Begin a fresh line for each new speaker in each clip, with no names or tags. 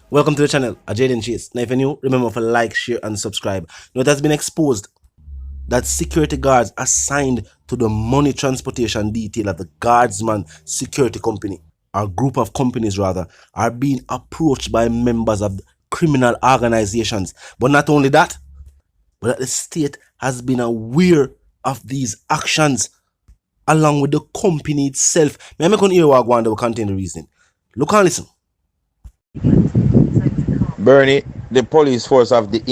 Welcome to the channel, Jaden Chase. Now if you're new, remember to like, share and subscribe. Now it has been exposed that security guards assigned to the money transportation detail at the Guardsman Security Company, or group of companies rather, are being approached by members of criminal organizations. But not only that, but that the state has been aware of these actions along with the company itself. May I make an hear what will contain the reason. Look and listen.
Bernie, the police force have the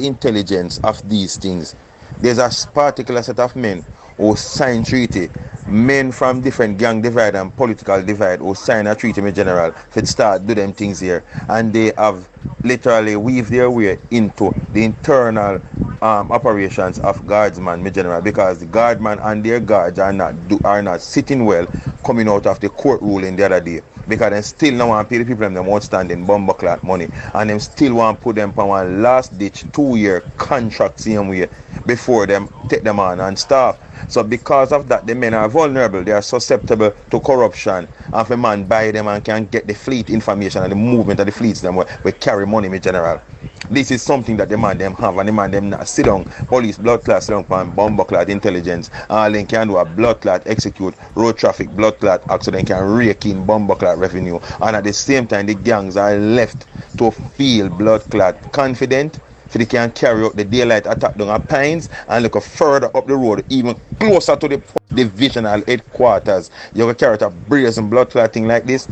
intelligence of these things. There's a particular set of men who sign treaty, men from different gang divide and political divide who sign a treaty with general to start do them things here. And they have literally weaved their way into the internal operations of guardsman me general, because the guardman and their guards are not sitting well coming out of the court ruling the other day, because they still don't want to pay the people them outstanding bumper money, and them still want to put them on one last ditch 2-year contract same way before them take them on and staff. So because of that, the men are vulnerable, they are susceptible to corruption, and if a man buy them and can get the fleet information and the movement of the fleets them we carry money in general. This is something that the man them have, and the man them not sit down police blood clot sit down on bomb clot intelligence. All they can do a blood clot execute road traffic blood clot act, so they can rake in bomb clot revenue, and at the same time the gangs are left to feel blood clot confident, so they can carry out the daylight attack down at Pines and look further up the road, even closer to the divisional headquarters. You can carry out a brazen blood clotting like this,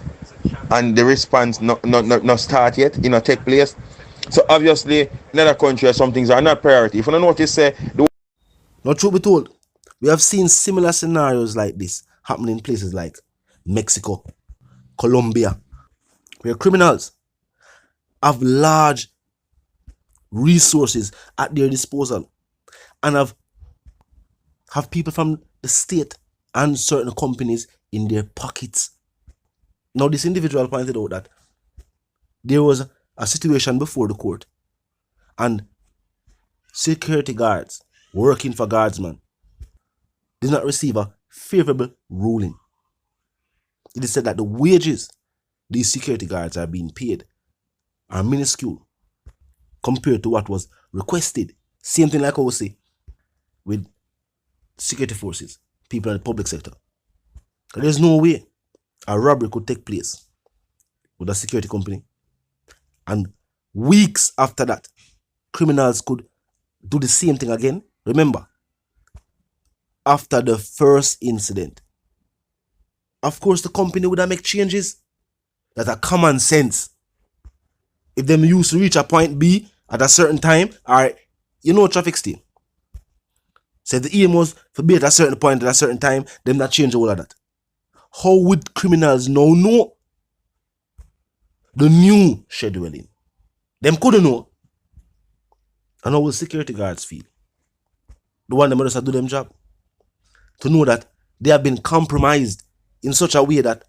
and the response not start yet, take place. So obviously, in other countries, some things are not priority. If you don't notice, say
Now, truth be told, we have seen similar scenarios like this happening in places like Mexico, Colombia, where criminals have large resources at their disposal and have people from the state and certain companies in their pockets. Now, this individual pointed out that there was a situation before the court, and security guards working for guardsmen did not receive a favorable ruling. It is said that the wages these security guards are being paid are minuscule compared to what was requested. Same thing like I would say with security forces, people in the public sector. There's no way a robbery could take place with a security company, and weeks after that, criminals could do the same thing again. Remember, after the first incident, of course, the company would have make changes that are common sense. If them used to reach a point B at a certain time, or traffic still. So the aim was to be at a certain point at a certain time, them not change all of that. How would criminals now know the new scheduling? Them couldn't know. And how will security guards feel? The one that must do them job. To know that they have been compromised in such a way that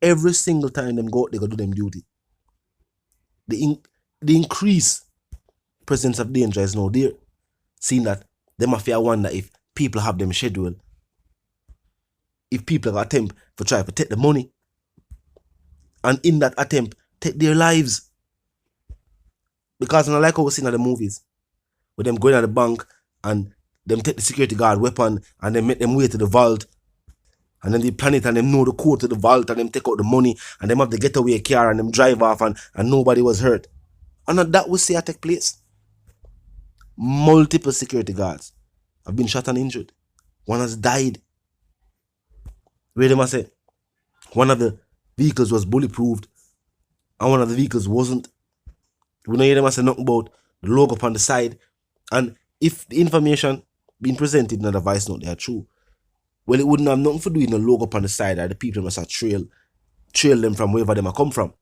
every single time them go out, they go do them duty. The increased presence of danger is now there. Seeing that they mafia wonder if people have them scheduled, if people attempt to try to take the money, and in that attempt take their lives. Because I like how we see in the movies, with them going at the bank and them take the security guard weapon and then make them way to the vault, and then they plan it and them know the code to the vault, and them take out the money and them have the getaway car and them drive off, and nobody was hurt. And that we see take place. Multiple security guards have been shot and injured. One has died. Where they must say one of the vehicles was bulletproofed and one of the vehicles wasn't. We don't hear them say nothing about the logo up on the side. And if the information being presented in the Voicenote they are true, well, it wouldn't have nothing to do with the logo up on the side, or the people must have trail them from wherever they might come from.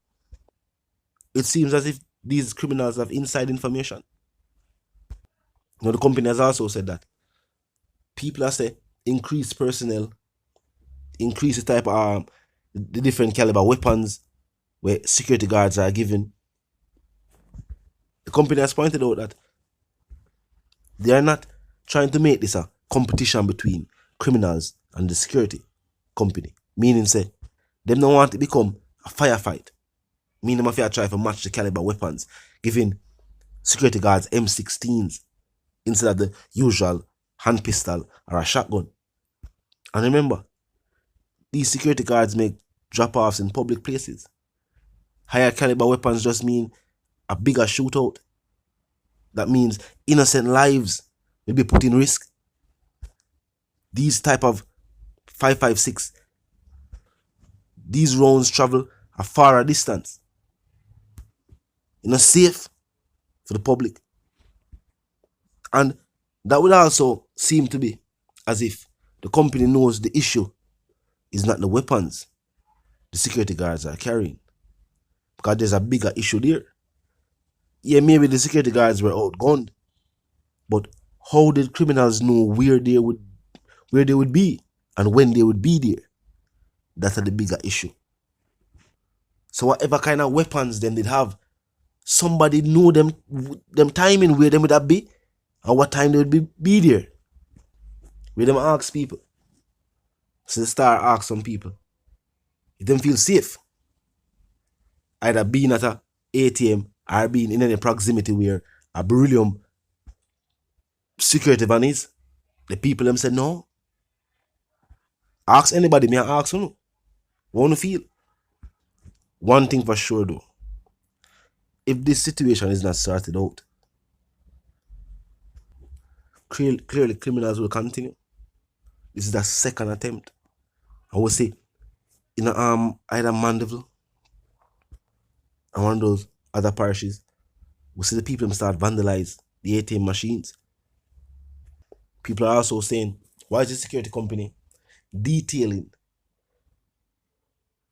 It seems as if these criminals have inside information. Now, the company has also said that people are say increase personnel, increase the type of the different caliber weapons where security guards are given. The company has pointed out that they are not trying to make this a competition between criminals and the security company. Meaning, say, they don't want to become a firefight. Me and mafia try to match the caliber weapons, giving security guards M16s instead of the usual hand pistol or a shotgun. And remember, these security guards make drop-offs in public places. Higher caliber weapons just mean a bigger shootout. That means innocent lives will be put in risk. These type of 5.56, these rounds travel a far distance. Safe for the public. And that would also seem to be as if the company knows the issue is not the weapons the security guards are carrying, because there's a bigger issue there. Yeah, maybe the security guards were outgunned, but how did criminals know where they would be and when they would be there? That's the bigger issue. So whatever kind of weapons them did have, somebody knew them timing where them would have be and what time they would be there. Where them ask people. So they start ask some people if them feel safe, either being at a ATM or being in any proximity where a beryllium security van is. The people them said no. Ask anybody, me I ask you. Wanna feel? One thing for sure though, if this situation is not sorted out, clearly criminals will continue. This is the second attempt. I would say in either Mandeville and one of those other parishes, we see the people start vandalize the ATM machines. People are also saying, why is the security company detailing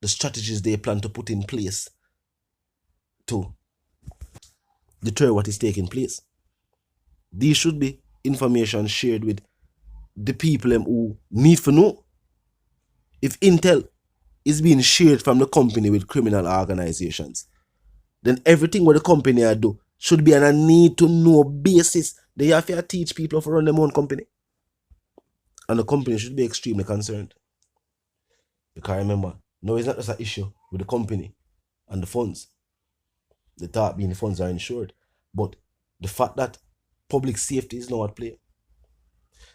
the strategies they plan to put in place to deter what is taking place? These should be information shared with the people who need to know. If intel is being shared from the company with criminal organizations, then everything what the company do should be on a need to know basis. They have to teach people to run their own company. And the company should be extremely concerned. Because remember, no, it's not just an issue with the company and the funds. The thought being the funds are insured. But the fact that public safety is not at play.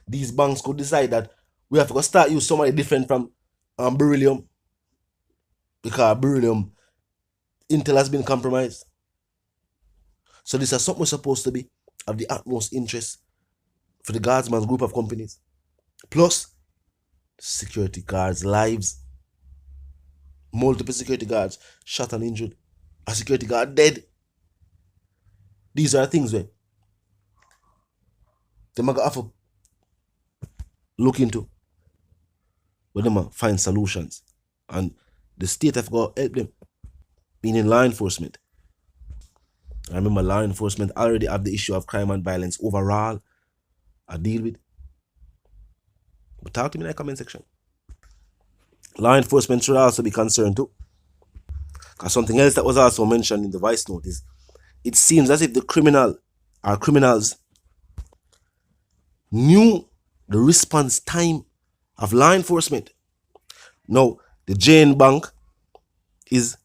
These banks could decide that we have to start use somebody different from beryllium, because beryllium intel has been compromised. So this is something we're supposed to be of the utmost interest for the guardsman's group of companies. Plus, security guards' lives. Multiple security guards shot and injured. A security guard dead. These are things where they might have to look into, where they might find solutions. And the state have got to help them, meaning law enforcement. I remember law enforcement already have the issue of crime and violence overall I deal with. But talk to me in the comment section. Law enforcement should also be concerned too. Because something else that was also mentioned in the Voicenote is, it seems as if the criminals knew the response time of law enforcement. Now, the Jane Bank is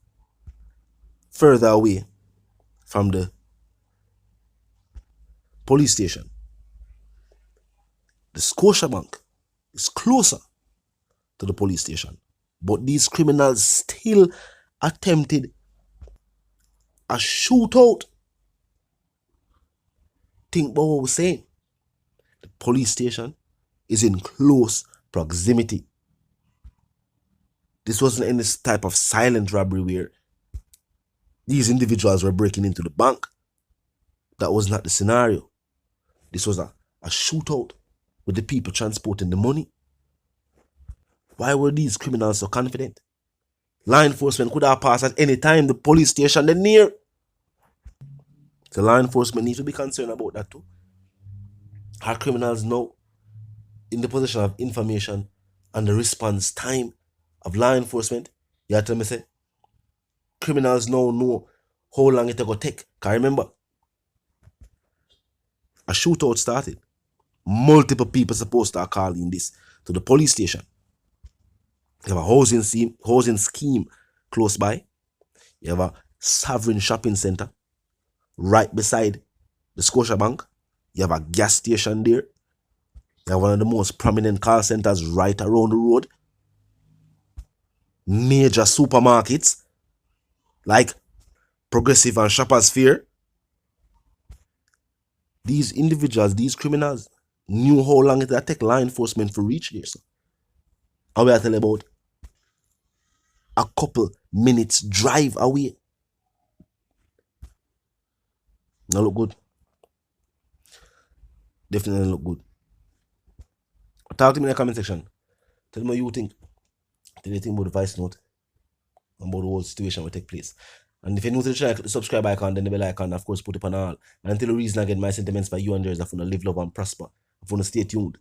further away from the police station. The Scotia Bank is closer to the police station. But these criminals still attempted a shootout. Think about what we're saying. The police station is in close proximity. This wasn't any type of silent robbery where these individuals were breaking into the bank. That was not the scenario. This was a shootout with the people transporting the money. Why were these criminals so confident? Law enforcement could have passed at any time the police station they're near. So law enforcement needs to be concerned about that too. Are criminals now in the possession of information and the response time of law enforcement? You have to me say, criminals now know how long it will take. Because remember, a shootout started. Multiple people supposed to call in this to the police station. You have a housing scheme close by. You have a Sovereign Shopping Center, right beside the Scotia Bank. You have a gas station there. You have one of the most prominent call centers right around the road. Major supermarkets like Progressive and Shoppers Fair. These individuals, these criminals, knew how long it would take law enforcement to reach there. So. And we are telling about a couple minutes drive away. Now look good. Definitely look good. Talk to me in the comment section. Tell me what you think. Tell me what you think about the Voicenote and about the whole situation will take place. And if you're new to the channel, click the subscribe icon, then the bell icon, of course, put it on all. And until the reason again, my sentiments for you and yours, I want to live, love, and prosper. I want to stay tuned.